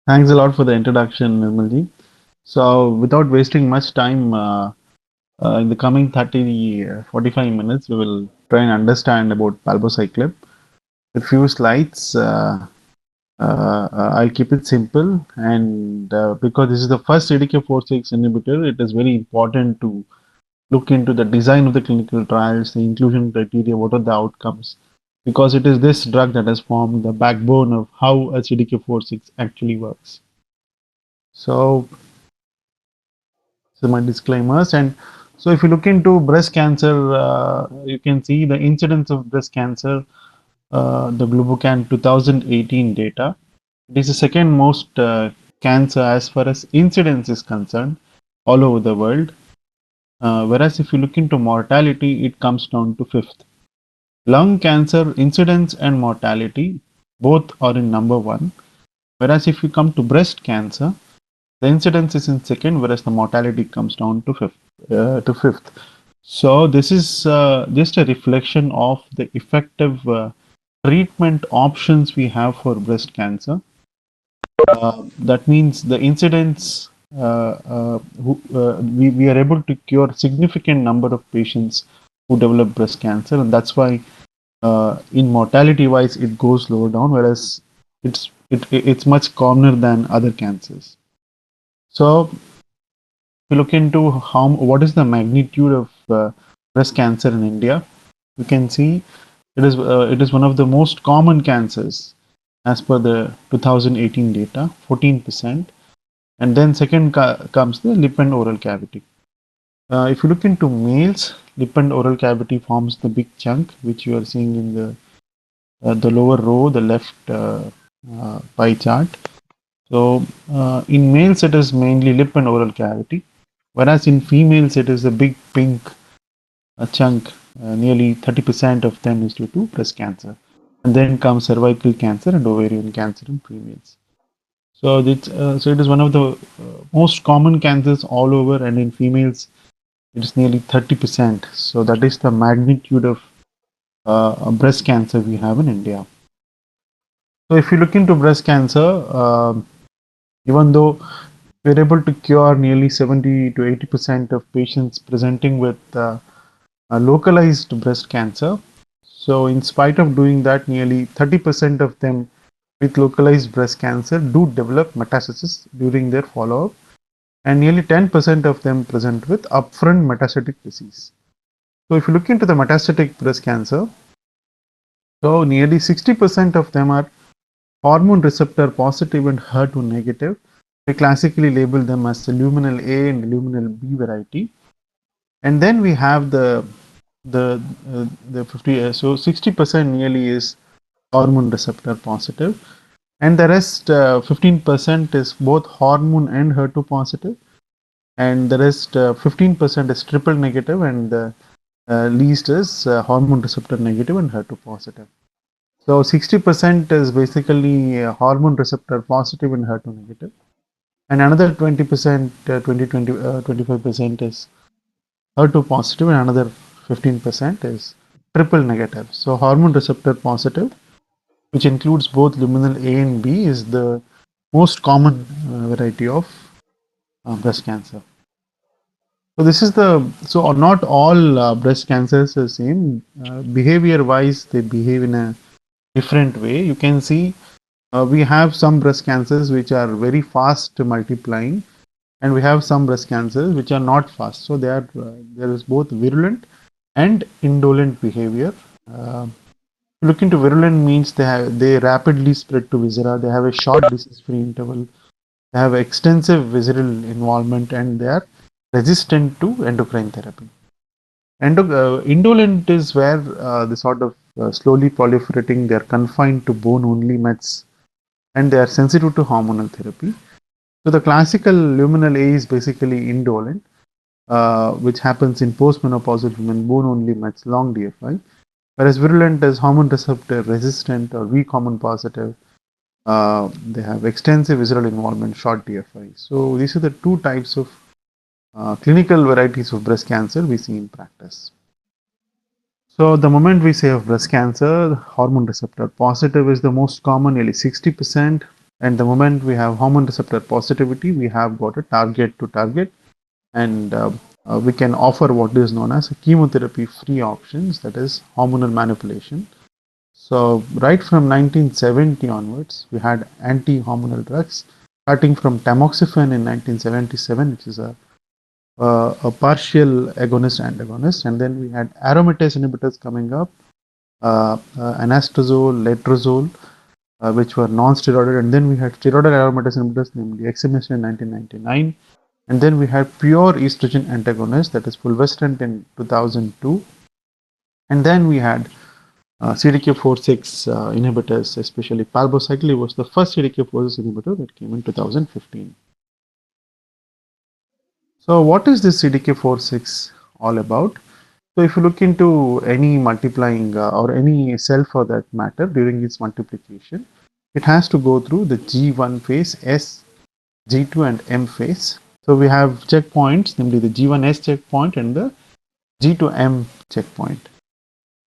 Thanks a lot for the introduction, Nirmalji. So, without wasting much time, in the coming 30, 45 minutes, we will try and understand about palbociclib. With few slides, I'll keep it simple, and because this is the first CDK4/6 inhibitor, it is very important to look into the design of the clinical trials, the inclusion criteria, what are the outcomes, because it is this drug that has formed the backbone of how a CDK4/6 actually works. So, my disclaimers. And so if you look into breast cancer, you can see the incidence of breast cancer, the Globocan 2018 data. It is the second most cancer as far as incidence is concerned all over the world. Whereas if you look into mortality, it comes down to fifth. Lung cancer incidence and mortality both are in number one. Whereas if you come to breast cancer, the incidence is in second, whereas the mortality comes down to fifth. So this is just a reflection of the effective treatment options we have for breast cancer. That means the incidence, we are able to cure significant number of patients who develop breast cancer, and that's why in mortality wise it goes lower down, whereas it's much commoner than other cancers. So we look into what is the magnitude of breast cancer in India, you can see it is one of the most common cancers as per the 2018 data, 14%, and then second comes the lip and oral cavity. If you look into males, lip and oral cavity forms the big chunk, which you are seeing in the lower row, the left pie chart. So in males, it is mainly lip and oral cavity, whereas in females, it is a big pink chunk. Nearly 30% of them is due to breast cancer, and then comes cervical cancer and ovarian cancer in females. So it is one of the most common cancers all over, and in females, it is nearly 30%. So that is the magnitude of breast cancer we have in India. So if you look into breast cancer, even though we're able to cure nearly 70 to 80% of patients presenting with localized breast cancer. So in spite of doing that, nearly 30% of them with localized breast cancer do develop metastasis during their follow-up, and nearly 10% of them present with upfront metastatic disease. So if you look into the metastatic breast cancer, so nearly 60% of them are hormone receptor positive and HER2 negative. We classically label them as the luminal A and luminal B variety. And then we have the 50 so 60% nearly is hormone receptor positive, and the rest 15% is both hormone and HER2 positive, and the rest 15% is triple negative, and the least is hormone receptor negative and HER2 positive. So 60% is basically hormone receptor positive and HER2 negative, and another 20%, 25% is HER2 positive, and another 15% is triple negative. So hormone receptor positive, which includes both luminal A and B, is the most common variety of breast cancer. So this is so not all breast cancers are the same. Behavior wise, they behave in a different way. You can see we have some breast cancers which are very fast multiplying, and we have some breast cancers which are not fast. So there is both virulent and indolent behavior. Look into virulent means they rapidly spread to viscera. They have a short disease-free interval. They have extensive visceral involvement, and they are resistant to endocrine therapy. Indolent is where they sort of slowly proliferating. They are confined to bone-only mets, and they are sensitive to hormonal therapy. So the classical luminal A is basically indolent, which happens in postmenopausal women, bone-only mets, long DFI. Whereas virulent is hormone receptor resistant or weak hormone positive. They have extensive visceral involvement, short DFI. So these are the two types of clinical varieties of breast cancer we see in practice. So the moment we say of breast cancer, hormone receptor positive is the most common, nearly 60%. And the moment we have hormone receptor positivity, we have got a target to target, and we can offer what is known as chemotherapy-free options, that is hormonal manipulation. So right from 1970 onwards, we had anti-hormonal drugs, starting from tamoxifen in 1977, which is a partial agonist antagonist, and then we had aromatase inhibitors coming up, anastrozole, letrozole, which were non-steroidal, and then we had steroidal aromatase inhibitors, namely exemestane in 1999, and then we had pure estrogen antagonist, that is fulvestrant in 2002, and then we had CDK4/6 inhibitors, especially palbociclib was the first CDK4/6 inhibitor that came in 2015. So what is this CDK4/6 all about? So if you look into any multiplying or any cell for that matter during its multiplication, it has to go through the G1 phase, S, G2 and M phase. So we have checkpoints, namely the G1S checkpoint and the G2M checkpoint.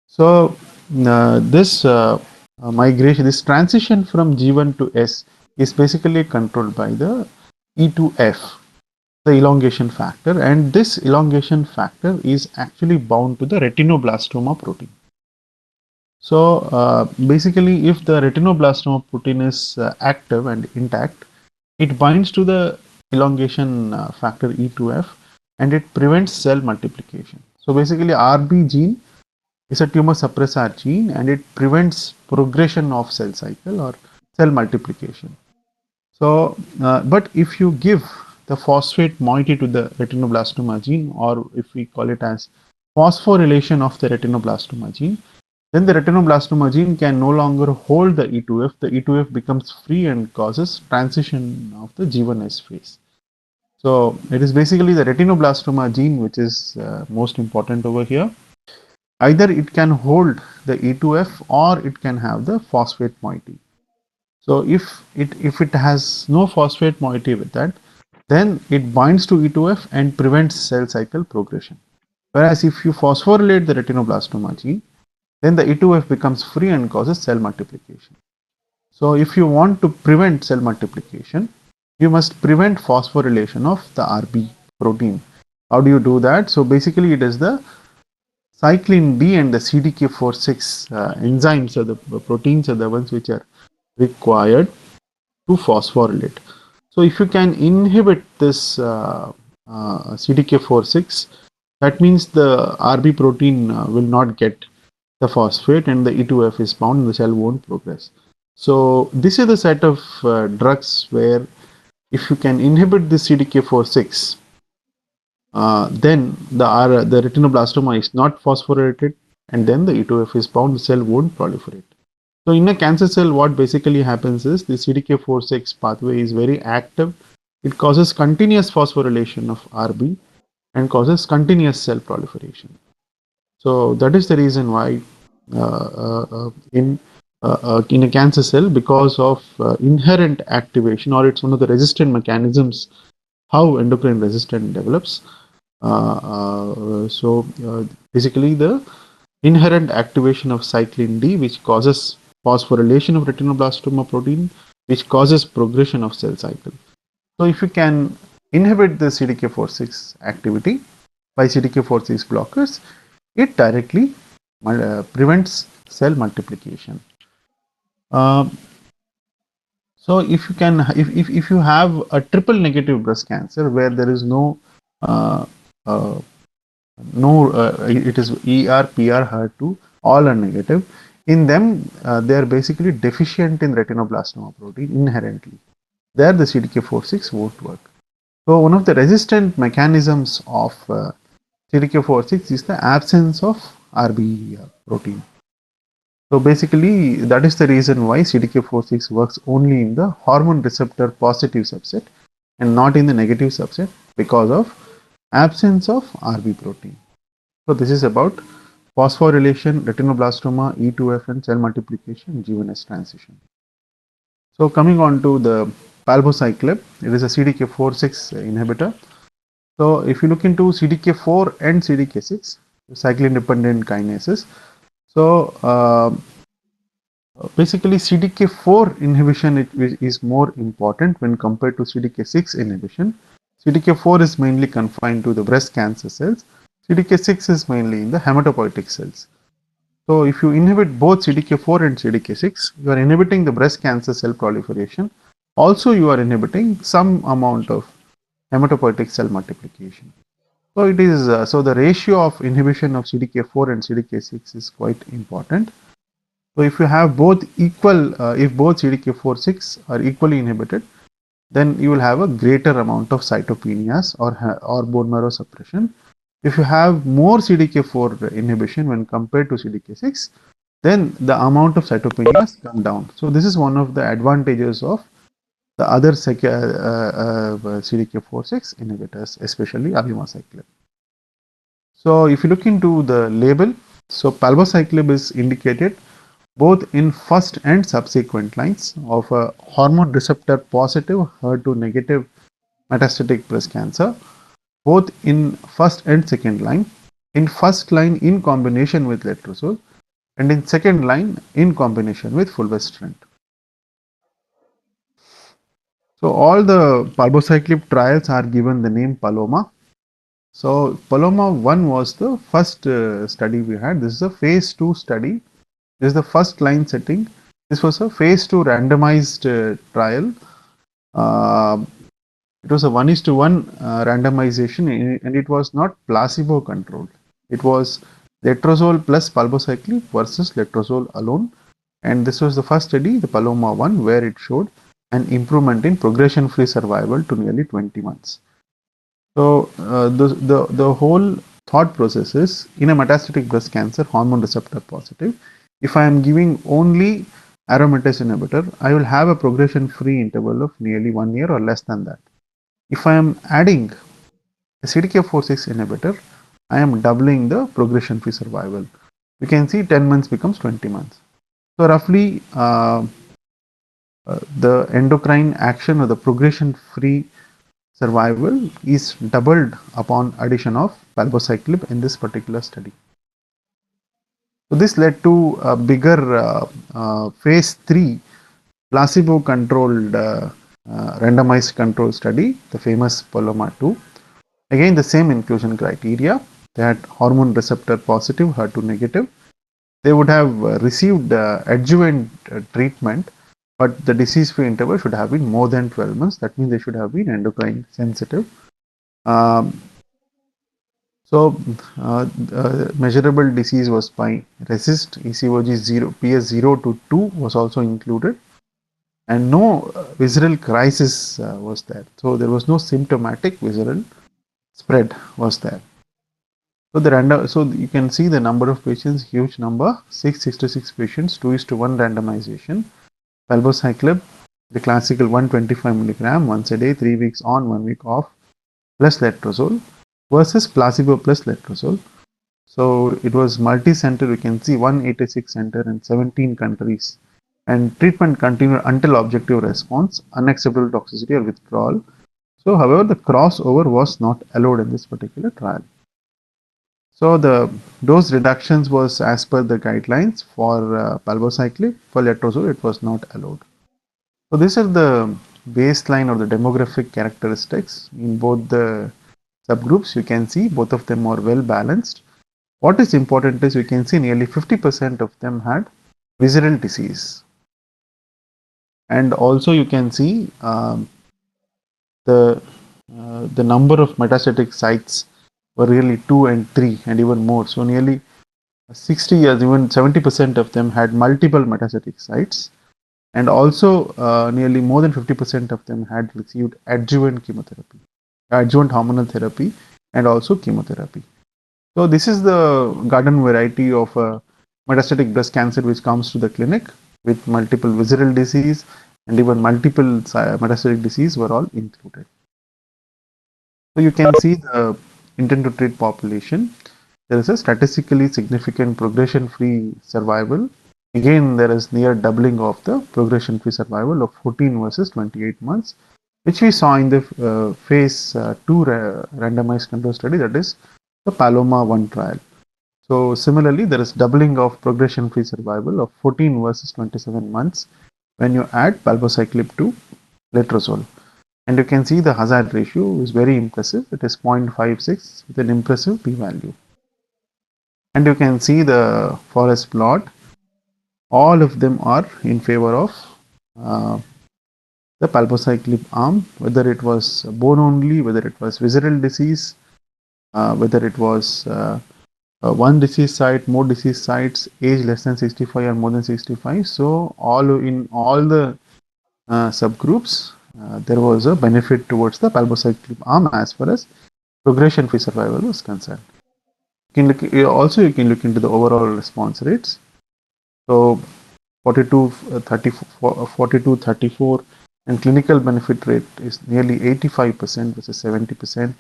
So this transition from G1 to S is basically controlled by the E2F, the elongation factor, and this elongation factor is actually bound to the retinoblastoma protein. So basically, if the retinoblastoma protein is active and intact, it binds to the elongation factor E2F and it prevents cell multiplication. So basically, RB gene is a tumor suppressor gene and it prevents progression of cell cycle or cell multiplication. So, but if you give the phosphate moiety to the retinoblastoma gene, or if we call it as phosphorylation of the retinoblastoma gene, then the retinoblastoma gene can no longer hold the E2F. The E2F becomes free and causes transition of the G1S phase. So it is basically the retinoblastoma gene which is most important over here. Either it can hold the E2F or it can have the phosphate moiety. So if it has no phosphate moiety with that, then it binds to E2F and prevents cell cycle progression. Whereas if you phosphorylate the retinoblastoma gene, then the E2F becomes free and causes cell multiplication. So if you want to prevent cell multiplication, you must prevent phosphorylation of the RB protein. How do you do that? So basically it is the cyclin D and the CDK4/6 enzymes, or the proteins, are the ones which are required to phosphorylate. So if you can inhibit this CDK4/6, that means the RB protein will not get the phosphate and the E2F is bound and the cell won't progress. So this is the set of drugs where if you can inhibit the CDK4/6, then the retinoblastoma is not phosphorylated and then the E2F is bound, the cell won't proliferate. So in a cancer cell, what basically happens is the CDK4/6 pathway is very active. It causes continuous phosphorylation of RB and causes continuous cell proliferation. So that is the reason why in a cancer cell, because of inherent activation, or it's one of the resistant mechanisms how endocrine resistance develops. Basically the inherent activation of cyclin D, which causes phosphorylation of retinoblastoma protein, which causes progression of cell cycle. So if you can inhibit the CDK4/6 activity by CDK4/6 blockers, it directly prevents cell multiplication. So if you can, if you have a triple negative breast cancer where there is no it is ER, PR, HER2, all are negative. In them, they are basically deficient in retinoblastoma protein inherently. There, the CDK4/6 won't work. So one of the resistant mechanisms of CDK4/6 is the absence of RB protein. So basically, that is the reason why CDK4/6 works only in the hormone receptor positive subset and not in the negative subset, because of absence of RB protein. So this is about phosphorylation, retinoblastoma, E2F and cell multiplication, G1S transition. So coming on to the palbociclib, it is a CDK4/6 inhibitor. So if you look into CDK4 and CDK6, cyclin dependent kinases. So Basically, CDK4 inhibition is more important when compared to CDK6 inhibition. CDK4 is mainly confined to the breast cancer cells. CDK6 is mainly in the hematopoietic cells. So, if you inhibit both CDK4 and CDK6, you are inhibiting the breast cancer cell proliferation. Also, you are inhibiting some amount of hematopoietic cell multiplication. So, it is so the ratio of inhibition of CDK4 and CDK6 is quite important. So if you have both equal, if both CDK4/6 are equally inhibited, then you will have a greater amount of cytopenias or bone marrow suppression. If you have more CDK4 inhibition when compared to CDK6, then the amount of cytopenias come down. So this is one of the advantages of the other CDK4/6 inhibitors, especially abemaciclib. So if you look into the label, so palbociclib is indicated both in first and subsequent lines of a hormone receptor positive HER2 negative metastatic breast cancer, both in first and second line, in first line in combination with letrozole, and in second line in combination with fulvestrant. So all the palbociclib trials are given the name Paloma. So Paloma 1 was the first study we had. This is a phase 2 study. This is the first line setting. This was a phase 2 randomized trial. It was a 1:1 randomization, and it was not placebo controlled. It was letrozole plus palbociclib versus letrozole alone. And this was the first study, the Paloma 1, where it showed an improvement in progression-free survival to nearly 20 months. So the whole thought process is, in a metastatic breast cancer, hormone receptor positive, if I am giving only aromatase inhibitor, I will have a progression-free interval of nearly 1 year or less than that. If I am adding a CDK4/6 inhibitor, I am doubling the progression-free survival. You can see 10 months becomes 20 months. So roughly, the endocrine action or the progression-free survival is doubled upon addition of palbociclib in this particular study. So this led to a bigger phase 3 placebo-controlled randomized control study, the famous Paloma 2. Again, the same inclusion criteria. They had hormone receptor positive, HER2 negative. They would have received adjuvant treatment, but the disease-free interval should have been more than 12 months. That means they should have been endocrine sensitive. Measurable disease was by RECIST, ECOG 0, PS 0 to 2 was also included, and no visceral crisis was there. So there was no symptomatic visceral spread was there. So you can see the number of patients, huge number, 666 patients, 2:1 randomization. Palbociclib, the classical 125 milligram once a day, 3 weeks on, 1 week off, plus letrozole versus placebo plus letrozole. So it was multi-center. You can see 186 center in 17 countries, and treatment continued until objective response, unacceptable toxicity or withdrawal. So, however, the crossover was not allowed in this particular trial. So the dose reductions was as per the guidelines for palbociclib. For letrozole, it was not allowed. So these are the baseline or the demographic characteristics in both the subgroups. You can see both of them are well balanced. What is important is you can see nearly 50% of them had visceral disease. And also you can see the number of metastatic sites were really 2 and 3 and even more. So nearly 60 years, even 70% of them had multiple metastatic sites, and also nearly more than 50% of them had received adjuvant chemotherapy, adjuvant hormonal therapy, and also chemotherapy. So this is the garden variety of metastatic breast cancer which comes to the clinic with multiple visceral disease and even multiple metastatic disease were all included. So you can see the intent to treat population. There is a statistically significant progression-free survival. Again, there is near doubling of the progression-free survival of 14 versus 28 months, which we saw in the phase 2 randomized control study, that is the Paloma 1 trial. So similarly, there is doubling of progression-free survival of 14 versus 27 months when you add palbociclib to letrozole. And you can see the hazard ratio is very impressive. It is 0.56 with an impressive p-value. And you can see the forest plot. All of them are in favor of uh, the palbociclib arm, whether it was bone only, whether it was visceral disease, whether it was one disease site, more disease sites, age less than 65 or more than 65. So in all the subgroups, there was a benefit towards the palbociclib arm as far as progression-free survival was concerned. You can look into the overall response rates. So 42, 34, 42, 34, and clinical benefit rate is nearly 85% versus 70%.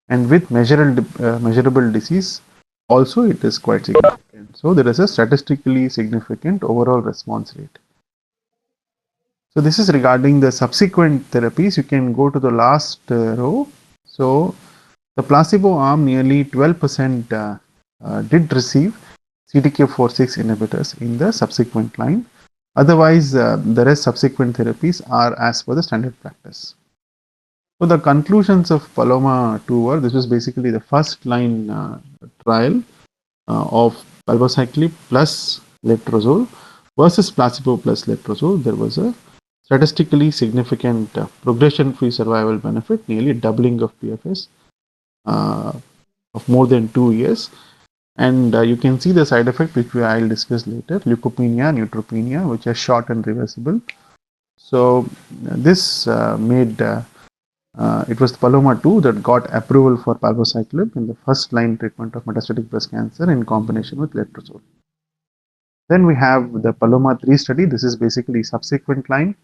And with measurable disease, also it is quite significant. So there is a statistically significant overall response rate. So this is regarding the subsequent therapies. You can go to the last row. So the placebo arm, nearly 12% did receive CDK4/6 inhibitors in the subsequent line. Otherwise, the rest subsequent therapies are as per the standard practice. So the conclusions of Paloma 2 were, this was basically the first line trial of palbociclib plus letrozole versus placebo plus letrozole. There was a statistically significant progression-free survival benefit, nearly doubling of PFS of more than 2 years. And you can see the side effect, which I'll discuss later, leukopenia, neutropenia, which are short and reversible. So this made it was Paloma 2 that got approval for palbociclib in the first line treatment of metastatic breast cancer in combination with letrozole. Then we have the Paloma 3 study. This is basically subsequent line.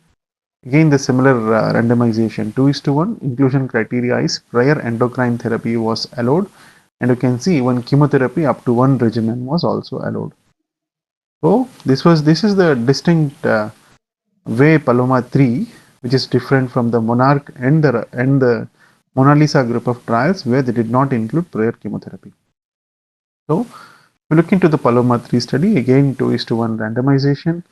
Again, the similar randomization 2:1. Inclusion criteria is prior endocrine therapy was allowed, and you can see even chemotherapy up to one regimen was also allowed. So this is the distinct way Paloma 3, which is different from the Monarch and the Mona Lisa group of trials where they did not include prior chemotherapy. So we look into the Paloma 3 study, again 2:1 randomization,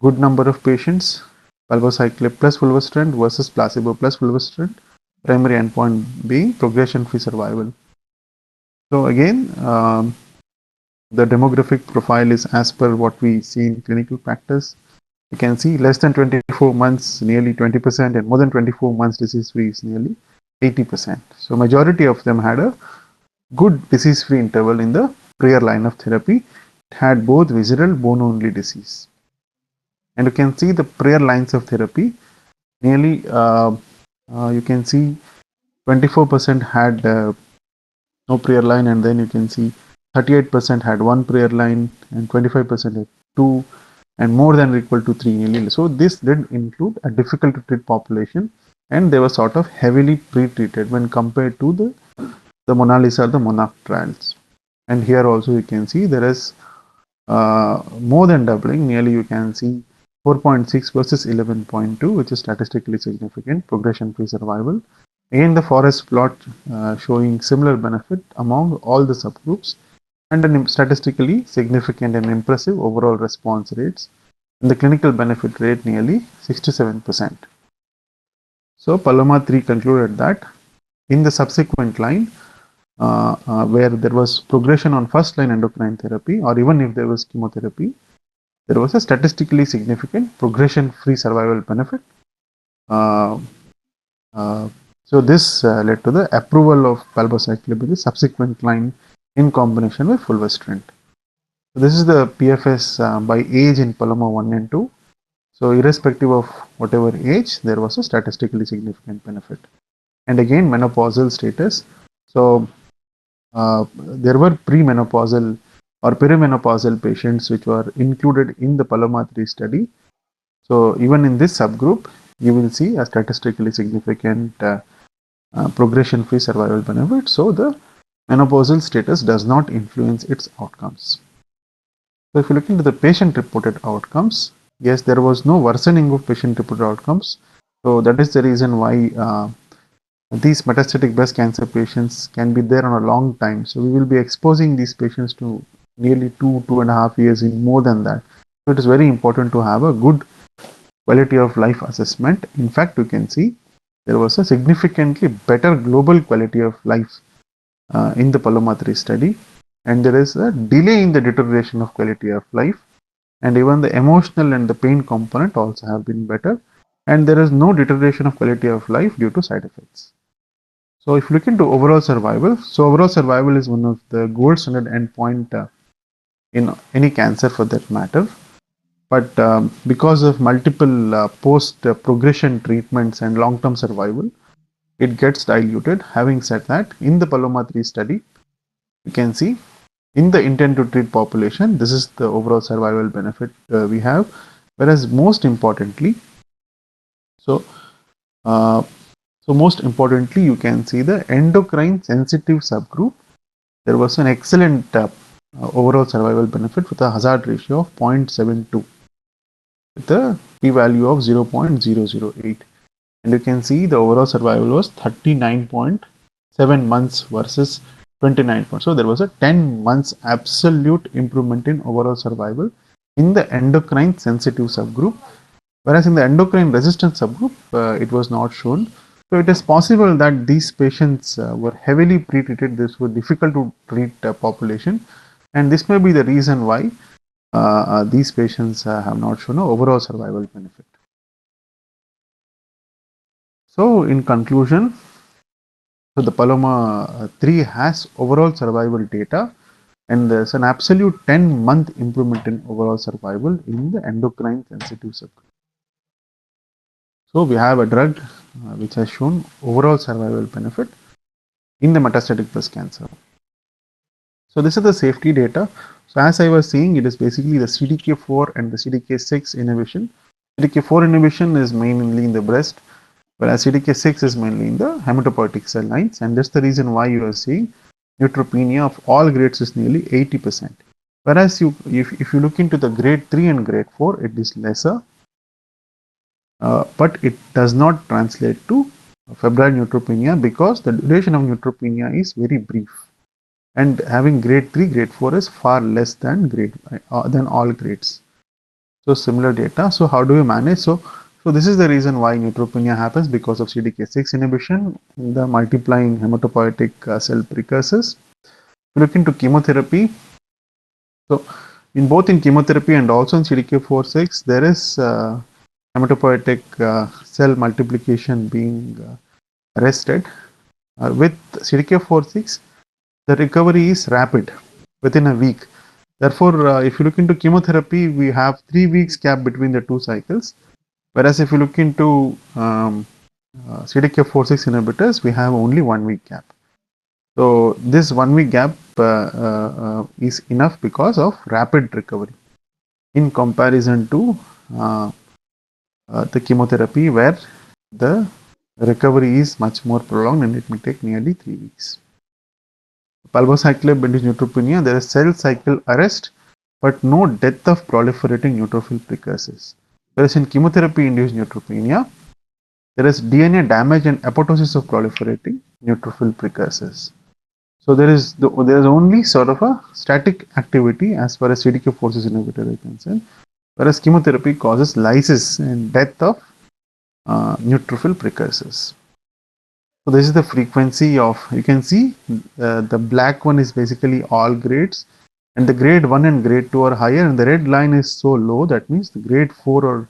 good number of patients, palbociclib plus fulvestrant versus placebo plus fulvestrant, primary endpoint being progression-free survival. So again, the demographic profile is as per what we see in clinical practice. You can see less than 24 months, nearly 20%, and more than 24 months disease-free is nearly 80%. So majority of them had a good disease-free interval in the prior line of therapy. It had both visceral bone-only disease. And you can see the prior lines of therapy, nearly you can see 24% had no prior line, and then you can see 38% had one prior line, and 25% had two, and more than or equal to 3 nearly. So this did include a difficult to treat population, and they were sort of heavily pre-treated when compared to the Mona Lisa or the Monarch trials. And here also you can see there is more than doubling, nearly you can see 4.6 versus 11.2, which is statistically significant progression-free survival. Again, the forest plot showing similar benefit among all the subgroups, and a statistically significant and impressive overall response rates, and the clinical benefit rate nearly 67%. So Paloma 3 concluded that in the subsequent line, where there was progression on first line endocrine therapy, or even if there was chemotherapy, there was a statistically significant progression-free survival benefit. So this led to the approval of palbociclib in the subsequent line in combination with fulvestrant. So this is the PFS by age in Paloma 1 and 2. So irrespective of whatever age, there was a statistically significant benefit. And again, menopausal status. So there were premenopausal or perimenopausal patients which were included in the Paloma 3 study. So even in this subgroup, you will see a statistically significant progression-free survival benefit. So the menopausal status does not influence its outcomes. So if you look into the patient-reported outcomes, yes, there was no worsening of patient-reported outcomes. So that is the reason why these metastatic breast cancer patients can be there on a long time. So we will be exposing these patients to nearly 2.5 years, in more than that. So it is very important to have a good quality of life assessment. In fact, you can see there was a significantly better global quality of life in the Paloma 3 study, and there is a delay in the deterioration of quality of life, and even the emotional and the pain component also have been better, and there is no deterioration of quality of life due to side effects. So if you look into overall survival, so overall survival is one of the gold standard endpoint in any cancer for that matter. But because of multiple post progression treatments and long term survival, it gets diluted. Having said that, in the Paloma 3 study, you can see in the intent to treat population, this is the overall survival benefit we have. Whereas most importantly, so uh, most importantly, you can see the endocrine sensitive subgroup. There was an excellent overall survival benefit with a hazard ratio of 0.72 with a p-value of 0.008. And you can see the overall survival was 39.7 months versus 29 months. So there was a 10 months absolute improvement in overall survival in the endocrine sensitive subgroup, whereas in the endocrine resistant subgroup, it was not shown. So it is possible that these patients were heavily pre-treated. This was difficult to treat population, and this may be the reason why these patients have not shown an overall survival benefit. So in conclusion, so the Paloma 3 has overall survival data, and there's an absolute 10-month improvement in overall survival in the endocrine sensitive subgroup. So we have a drug which has shown overall survival benefit in the metastatic breast cancer. So this is the safety data. So as I was saying, it is basically the CDK4 and the CDK6 inhibition. CDK4 inhibition is mainly in the breast, whereas CDK6 is mainly in the hematopoietic cell lines, and that's the reason why you are seeing neutropenia of all grades is nearly 80%. Whereas if you look into the grade 3 and grade 4, it is lesser, but it does not translate to febrile neutropenia because the duration of neutropenia is very brief, and having grade 3, grade 4 is far less than than all grades. So similar data. So how do we manage? So this is the reason why neutropenia happens, because of CDK6 inhibition, the multiplying hematopoietic cell precursors. We look into chemotherapy. So in chemotherapy and also in CDK4/6, there is hematopoietic cell multiplication being arrested. With CDK4/6, the recovery is rapid within a week. Therefore, if you look into chemotherapy, we have 3 weeks gap between the two cycles. Whereas if you look into CDK4/6 inhibitors, we have only 1 week gap. So this 1 week gap is enough because of rapid recovery in comparison to the chemotherapy, where the recovery is much more prolonged and it may take nearly 3 weeks. Palbociclib induced neutropenia, there is cell cycle arrest but no death of proliferating neutrophil precursors. Whereas in chemotherapy induced neutropenia, there is DNA damage and apoptosis of proliferating neutrophil precursors. So there is only sort of a static activity as far as CDK4/6 inhibitor is concerned, whereas chemotherapy causes lysis and death of neutrophil precursors. So this is the frequency of, you can see the black one is basically all grades, and the grade 1 and grade 2 are higher, and the red line is so low, that means the grade 4 or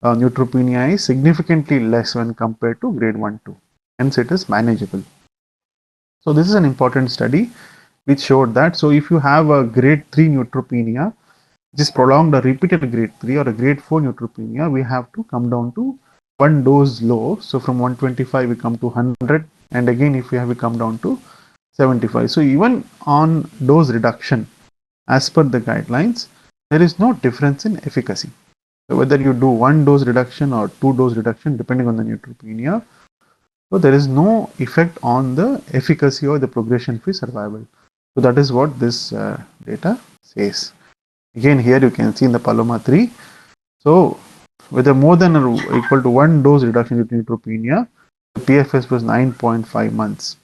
neutropenia is significantly less when compared to grade 1, 2. Hence it is manageable. So this is an important study which showed that, so if you have a grade 3 neutropenia, which is prolonged or repeated grade 3 or a grade 4 neutropenia, we have to come down to one dose low. So from 125 we come to 100, and again if we have, we come down to 75. So even on dose reduction, as per the guidelines, there is no difference in efficacy. So whether you do one dose reduction or two dose reduction, depending on the neutropenia, so there is no effect on the efficacy or the progression-free survival. So that is what this data says. Again, here you can see in the Paloma 3. So whether more than or equal to one dose reduction due to neutropenia, the PFS was 9.5 months.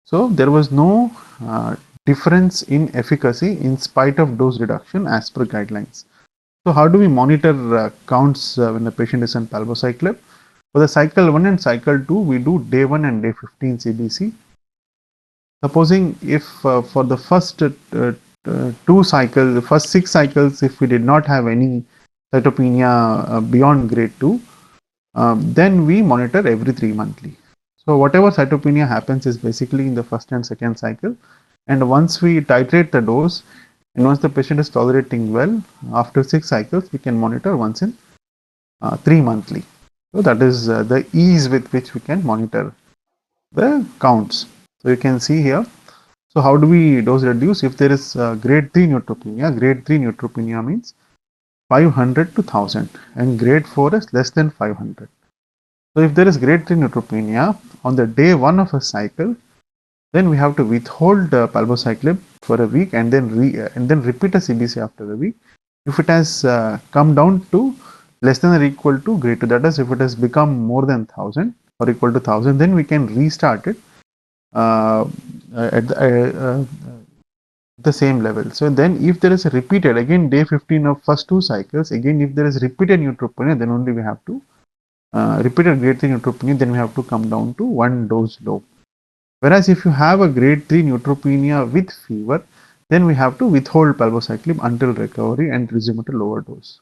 So there was no difference in efficacy in spite of dose reduction as per guidelines. So how do we monitor counts when the patient is on palbociclib? For the cycle 1 and cycle 2, we do day 1 and day 15 CBC. Supposing if for the first two cycles, the first 6 cycles, if we did not have any cytopenia beyond grade 2, then we monitor every 3 monthly. So whatever cytopenia happens is basically in the first and second cycle. And once we titrate the dose, and once the patient is tolerating well, after 6 cycles, we can monitor once in 3 monthly. So that is the ease with which we can monitor the counts. So you can see here. So how do we dose reduce? If there is grade 3 neutropenia means 500 to 1000, and grade 4 is less than 500. So if there is grade 3 neutropenia on the day 1 of a cycle, then we have to withhold palbociclib for a week and then repeat a CBC after a week. If it has come down to less than or equal to grade 2, that is, if it has become more than 1000 or equal to 1000, then we can restart it at the same level. So then if there is a repeated, again day 15 of first 2 cycles, again if there is repeated neutropenia, then only we have to repeated grade 3 neutropenia, then we have to come down to 1 dose low. Whereas if you have a grade 3 neutropenia with fever, then we have to withhold palbociclib until recovery and resume at a lower dose.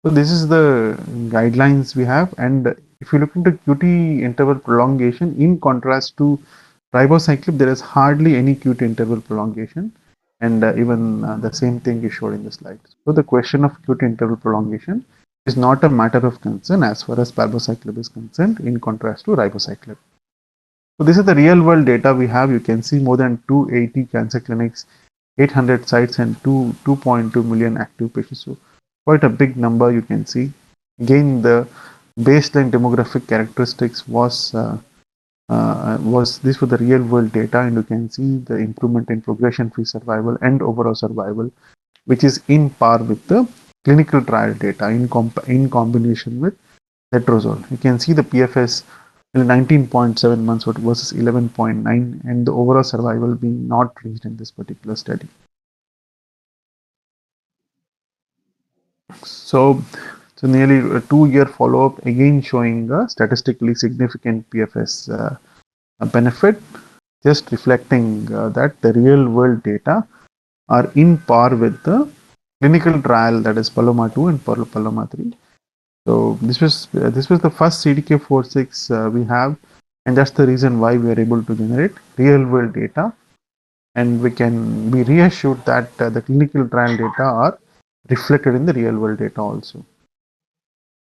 So this is the guidelines we have, and if you look into QT interval prolongation, in contrast to ribociclib, there is hardly any QT interval prolongation, and even the same thing is shown in the slide. So the question of QT interval prolongation is not a matter of concern as far as palbociclib is concerned, in contrast to ribociclib. So this is the real world data we have. You can see more than 280 cancer clinics, 800 sites, and 2.2 million active patients. So quite a big number you can see. Again, the baseline demographic characteristics was these were the real world data, and you can see the improvement in progression-free survival and overall survival, which is in par with the clinical trial data in combination with letrozole. You can see the PFS 19.7 months versus 11.9, and the overall survival being not reached in this particular study. So nearly a 2-year follow-up, again showing a statistically significant PFS benefit, just reflecting that the real world data are in par with the clinical trial, that is Paloma 2 and Paloma 3. So this was the first CDK4/6 we have, and that's the reason why we are able to generate real world data, and we can be reassured that the clinical trial data are reflected in the real world data also.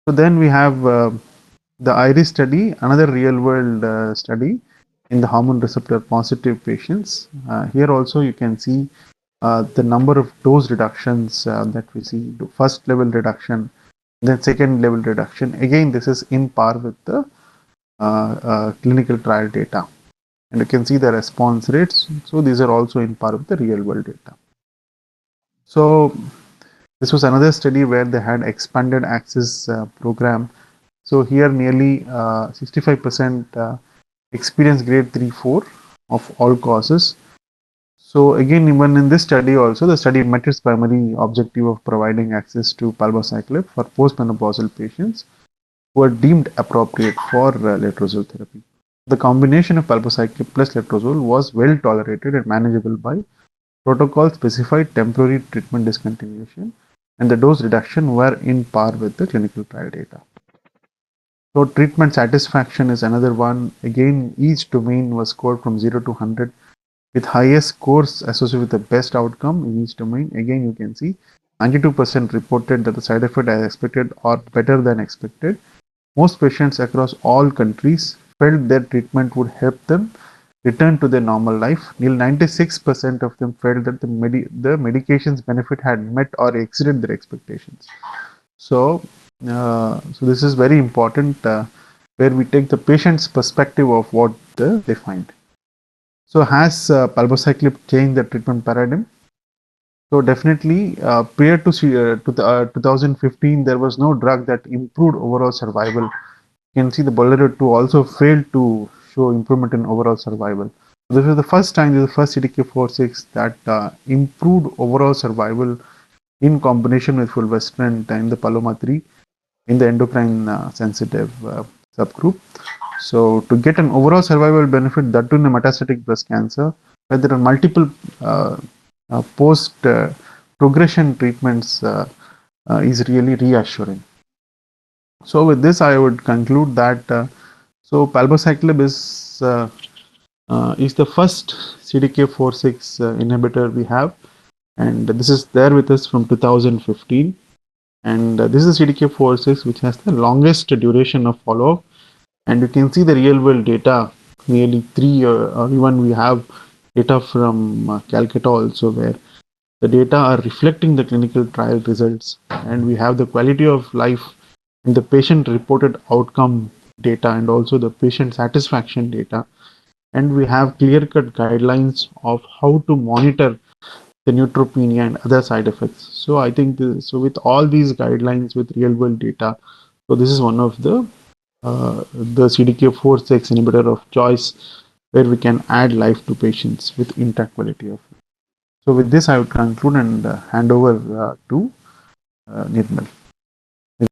So then we have the IRIS study, another real world study in the hormone receptor positive patients. Here also you can see the number of dose reductions that we see, first level reduction, then second level reduction. Again, this is in par with the clinical trial data, and you can see the response rates. So these are also in par with the real world data. So this was another study where they had expanded access program. So here nearly 65% experience grade 3-4 of all causes. So again, even in this study also, the study met its primary objective of providing access to palbociclib for postmenopausal patients who are deemed appropriate for letrozole therapy. The combination of palbociclib plus letrozole was well tolerated and manageable by protocol-specified temporary treatment discontinuation, and the dose reduction were in par with the clinical trial data. So treatment satisfaction is another one. Again, each domain was scored from 0 to 100, with highest scores associated with the best outcome in each domain. Again, you can see 92% reported that the side effect as expected or better than expected. Most patients across all countries felt their treatment would help them return to their normal life. Nearly 96% of them felt that the medication's benefit had met or exceeded their expectations. So this is very important, where we take the patient's perspective of what they find. So has palbociclib changed the treatment paradigm? So definitely, prior to 2015, there was no drug that improved overall survival. You can see the Bolero 2 also failed to show improvement in overall survival. This is the first time, this is the first CDK4/6 that improved overall survival in combination with fulvestrant in the Paloma-3 in the endocrine sensitive subgroup. So to get an overall survival benefit, that too in a metastatic breast cancer, where there are multiple post progression treatments, is really reassuring. So with this, I would conclude that palbociclib is the first CDK4/6 inhibitor we have, and this is there with us from 2015. And this is CDK4/6 which has the longest duration of follow-up, and you can see the real-world data, nearly 3 years, or even we have data from Calcutta also, where the data are reflecting the clinical trial results, and we have the quality of life and the patient reported outcome data, and also the patient satisfaction data, and we have clear-cut guidelines of how to monitor the neutropenia and other side effects. So I think so with all these guidelines with real-world data, so this is one of the CDK4/6 inhibitor of choice where we can add life to patients with intact quality of life. So with this, I would conclude and hand over to Nirmal.